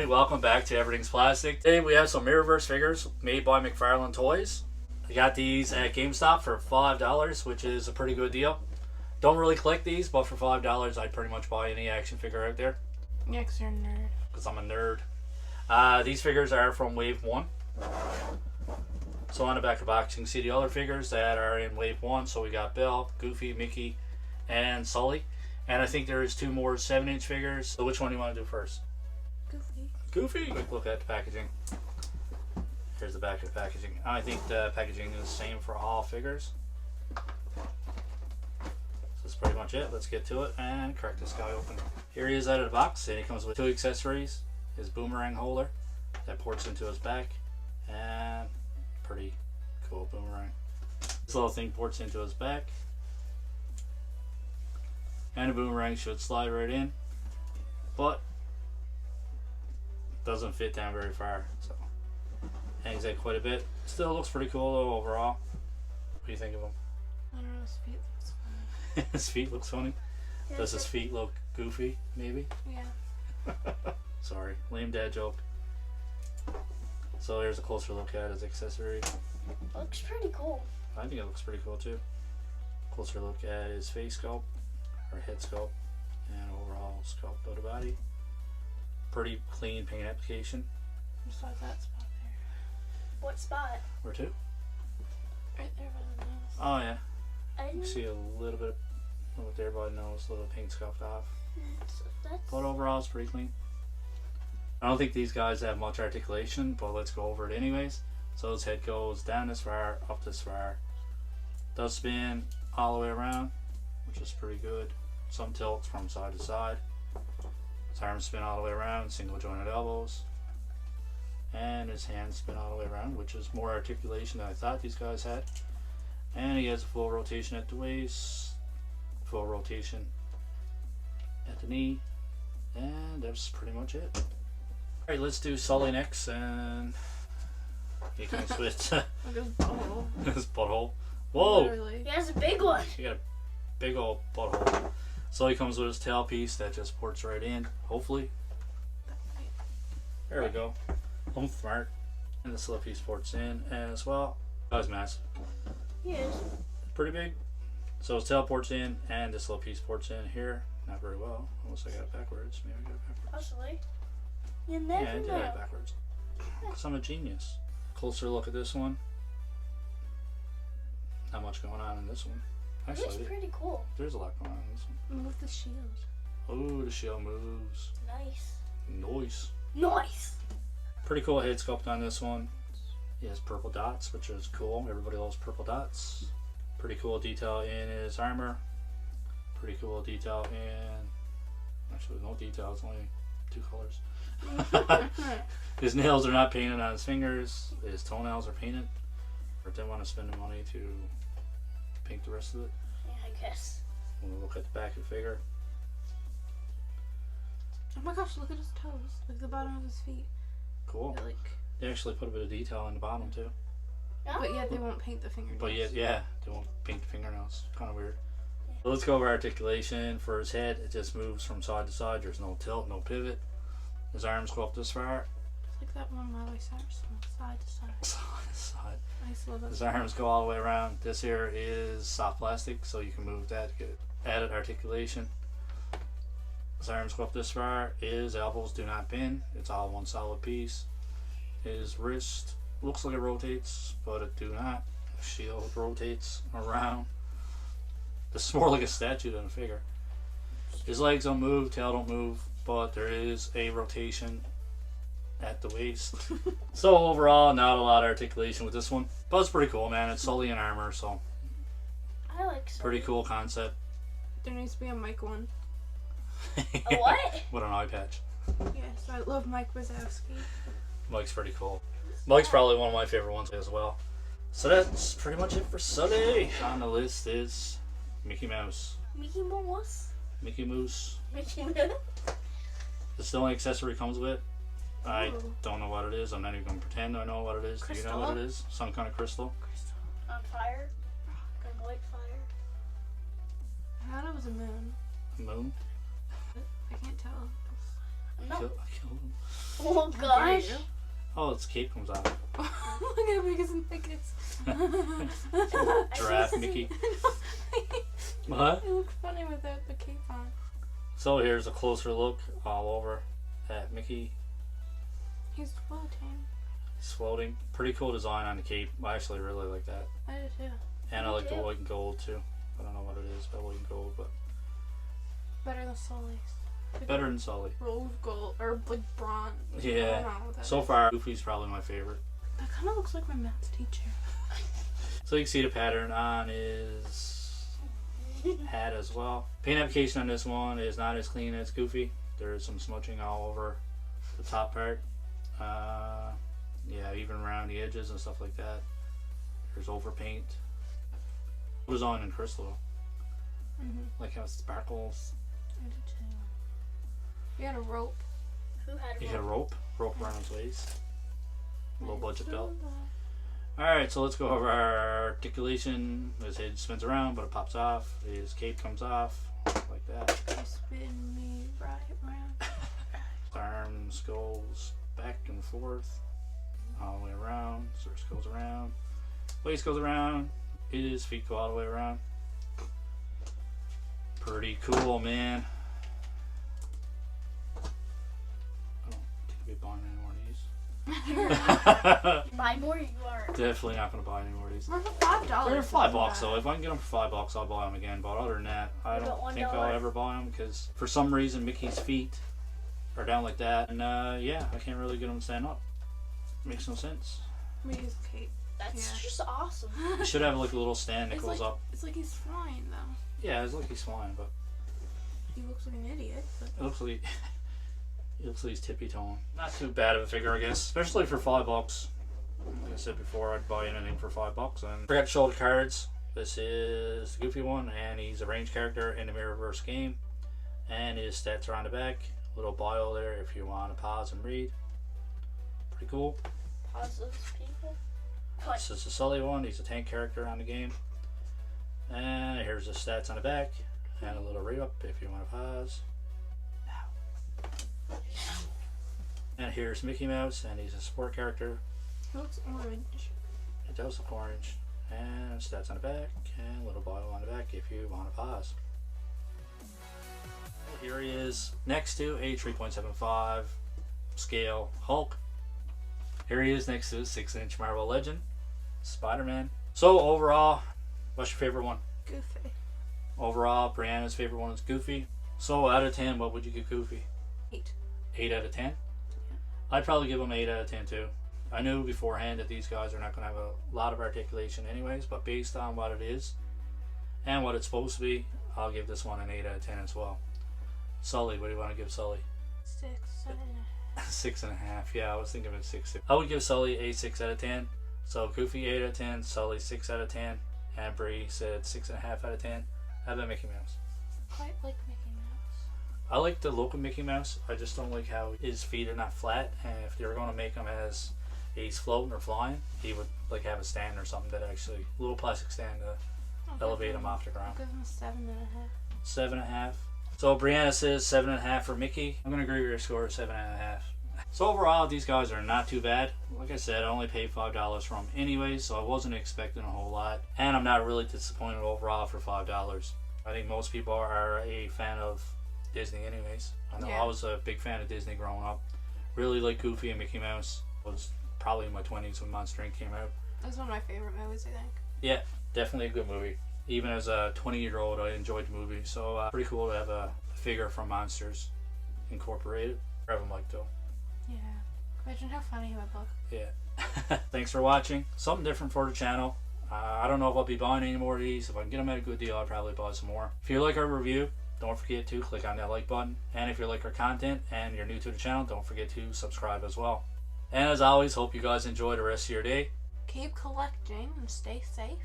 everybody, welcome back to Everything's Plastic. Today we have some Mirror Verse figures made by McFarlane Toys. I got these at GameStop for $5, which is a pretty good deal. Don't really collect these, but for $5 I'd pretty much buy any action figure out there. Yeah, because you're a nerd. Because I'm a nerd. These figures are from Wave 1. So on the back of the box you can see the other figures that are in Wave 1. So we got Belle, Goofy, Mickey, and Sully. And I think there is 2 more 7-inch figures. So which one do you want to do first? Goofy. Goofy? Quick look at the packaging. Here's the back of the packaging. I think the packaging is the same for all figures. So that's pretty much it. Let's get to it and crack this guy open. Here he is out of the box, and he comes with 2 accessories. His boomerang holder that ports into his back, and pretty cool boomerang. This little thing ports into his back, and the boomerang should slide right in, but doesn't fit down very far, so hangs out quite a bit. Still looks pretty cool though overall. What do you think of him? I don't know, his feet looks funny. His feet looks funny? Does his feet look goofy, maybe? Yeah. Sorry, lame dad joke. So here's a closer look at his accessory. Looks pretty cool. I think it looks pretty cool too. Closer look at his face sculpt, or head sculpt, and overall sculpt of the body. Pretty clean paint application. Besides that spot there. What spot? Where to? Right there by the nose. Oh yeah. I You didn't. can see a little bit there by the nose, a little paint scuffed off. That's. But overall it's pretty clean. I don't think these guys have much articulation, but let's go over it anyways. So his head goes down this far, up this far. Does spin all the way around, which is pretty good. Some tilts from side to side. His arms spin all the way around, single jointed elbows. And his hands spin all the way around, which is more articulation than I thought these guys had. And he has a full rotation at the waist, full rotation at the knee, and that's pretty much it. Alright, let's do Sully next, and he comes with Look at his butthole. his butthole. Whoa! Literally. He has a big one. He got a big old butthole. So he comes with his tail piece that just ports right in, hopefully. There we go. I'm smart. And this little piece ports in as well. Guy's massive. He is. Pretty big. So his tail ports in, and this little piece ports in here. Not very well. Unless I got it backwards. Maybe I got it backwards. Possibly. You Yeah, I never did know. it backwards. Because I'm a genius. Closer look at this one. Not much going on in this one. It's Actually, pretty cool. there's a lot going on in this one. Move the shield. Oh, the shell moves. Nice. Noise. Nice. Pretty cool head sculpt on this one. He has purple dots, which is cool. Everybody loves purple dots. Pretty cool detail in his armor. Pretty cool detail in... Actually, no details, only 2 colors. His nails are not painted on his fingers. His toenails are painted. Or didn't want to spend the money to paint the rest of it. Yeah, I guess. We'll look at the back of the figure. Oh my gosh, look at his toes. Look at the bottom of his feet. Cool. They're like, They actually put a bit of detail on the bottom too. but yet they won't paint the fingernails. But yeah, they won't paint the fingernails. Kind of weird. So let's go over articulation. For his head, it just moves from side to side. There's no tilt, no pivot. His arms go up this far. Just like that one Miley Cyrus song, side to side. Side to side. I used to love that. His arms go all the way around. This here is soft plastic, so you can move that to get added articulation. His arms go up this far. His elbows do not bend. It's all one solid piece. His wrist looks like it rotates, but it do not. The shield rotates around. This is more like a statue than a figure. His legs don't move, tail don't move, but there is a rotation at the waist. So overall, not a lot of articulation with this one, but it's pretty cool, man. It's Sully in armor, so I like some. pretty cool concept. There needs to be a Mike one. A what? With an eye patch. Yes, I love Mike Wazowski. Mike's pretty cool. Mike's probably one of my favorite ones as well. So that's pretty much it for Sully. On the list is Mickey Mouse. Mickey Mouse. Mickey Mouse. Mickey Mouse. It's the only accessory it comes with. I Ooh. don't know what it is. I'm not even going to pretend I know what it is. Do you know what it is? Some kind of crystal. Crystal. On fire. On white fire. I thought it was a moon. Moon. I can't tell. No. I killed him. Oh gosh. Oh, its cape comes off. Look how big his neck is. Giraffe Mickey. What? It looks funny without the cape on. So here's a closer look all over at Mickey. He's floating. He's floating. Pretty cool design on the cape. I actually really like that. I do too. And I like the white and gold too. I don't know what it is about white and gold, but Better than Sully's. better than Sully. Rose gold or like bronze. I Yeah. don't know what that So is. far, Goofy's probably my favorite. That kind of looks like my math teacher. So you can see the pattern on his hat as well. Paint application on this one is not as clean as Goofy. There's some smudging all over the top part. Yeah, even around the edges and stuff like that. There's overpaint. It was on in crystal. Like how it sparkles. I do too. You had a rope. Who had You a got a rope? rope around his waist. A low budget I belt. saw that. Alright, so let's go over our articulation. His head spins around, but it pops off. His cape comes off, like that. You spin me right around. His arms goes back and forth, all the way around. Circle goes around. Waist goes around. His feet go all the way around. Pretty cool, man. I don't think I'll be buying any more of these. Buy more, you aren't. Definitely not going to buy any more of these. We're for $5. They're $5 isn't though. bad. If I can get them for $5, I'll buy them again. But other than that, I What don't about think I'll $1? ever buy them because for some reason Mickey's feet are down like that, and yeah, I can't really get them to stand up. Makes no sense. We use cape. That's Yeah. just awesome. You should have like a little stand that It's goes like, up. It's like he's flying though. Yeah, it's like he's flying, but He looks like an idiot. But it looks like it looks like he's tippy toeing. Not too bad of a figure, I guess, especially for $5. Like I said before, I'd buy anything for $5. And forgot to show the cards. This is the Goofy one, and he's a range character in the Mirror Verse game. And his stats are on the back. A little bio there if you want to pause and read. Pretty cool. Pause those people. This is the Sully one. He's a tank character on the game. And here's the stats on the back. And a little read up if you want to pause. Now. And here's Mickey Mouse, and he's a support character. he looks orange. It does look orange. And stats on the back, and a little bio on the back if you want to pause. Here he is next to a 3.75 scale Hulk. Here he is next to a 6-inch Marvel Legend, Spider-Man. So overall, what's your favorite one? Goofy. Overall, Brianna's favorite one is Goofy. So out of 10, what would you give Goofy? 8. 8 out of 10? I'd probably give him 8 out of 10 too. I knew beforehand that these guys are not going to have a lot of articulation anyways, but based on what it is and what it's supposed to be, I'll give this one an 8 out of 10 as well. Sully, what do you want to give Sully? 6, 7. 6.5. Yeah, I was thinking of it 6. I would give Sully a 6 out of 10. So Goofy 8 out of 10, Sully 6 out of 10, and Bree said 6.5 out of 10. How about Mickey Mouse? Quite like Mickey Mouse. I like the look of Mickey Mouse. I just don't like how his feet are not flat. And if they were going to make him as he's floating or flying, he would like have a stand or something that actually a little plastic stand to elevate him off the ground. I'll give him 7.5. 7.5. So Brianna says 7.5 for Mickey. I'm gonna agree with your score of 7.5. So overall, these guys are not too bad. Like I said, I only paid $5 for them anyway, so I wasn't expecting a whole lot. And I'm not really disappointed overall for $5. I think most people are a fan of Disney anyways. I know Yeah. I was a big fan of Disney growing up. Really like Goofy and Mickey Mouse. I was probably in my 20s when Monster Inc. came out. That's one of my favorite movies, I think. Yeah, definitely a good movie. Even as a 20-year-old, I enjoyed the movie. So pretty cool to have a figure from Monsters incorporated. Grab him like though. Yeah. Imagine how funny he would look. Yeah. Thanks for watching. Something different for the channel. I don't know if I'll be buying any more of these. If I can get them at a good deal, I'll probably buy some more. If you like our review, don't forget to click on that like button. And if you like our content and you're new to the channel, don't forget to subscribe as well. And as always, hope you guys enjoy the rest of your day. Keep collecting and stay safe.